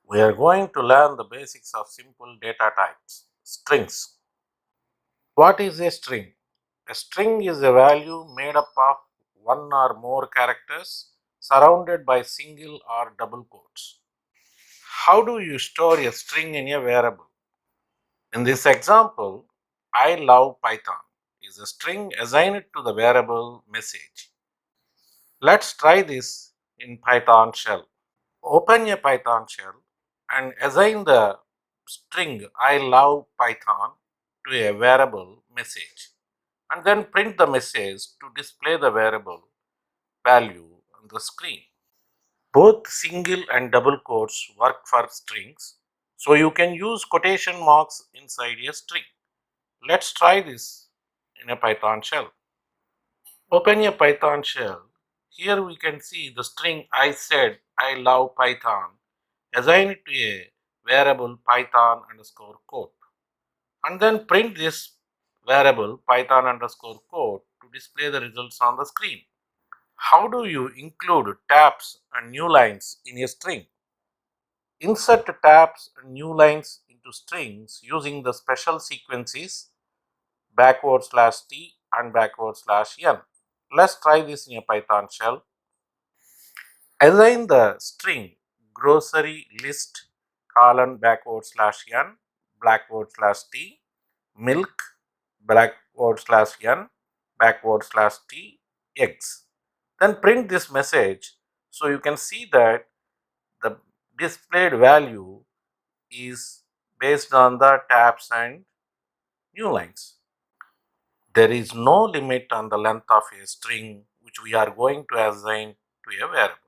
We are going to learn the basics of simple data types, strings. What is a string? A string is a value made up of one or more characters surrounded by single or double quotes. How do you store a string in a variable? In this example, I love Python is a string assigned to the variable message. Let's try this in Python shell. Open a Python shell and assign the string I love Python to a variable message and then print the message to display the variable value on the screen. Both single and double quotes work for strings, so you can use quotation marks inside a string. Let's try this in a Python shell. Open a Python shell. Here we can see the string I said I love Python assigned to a variable python underscore code and then print this variable python underscore code to display the results on the screen. How do you include tabs and new lines in a string? Insert tabs and new lines into strings using the special sequences /t and /n. Let's try this in a Python shell. Assign the string grocery list :n /t milk :n eggs. Then print this message so you can see that the displayed value is based on the tabs and new lines. There is no limit on the length of a string which we are going to assign to a variable.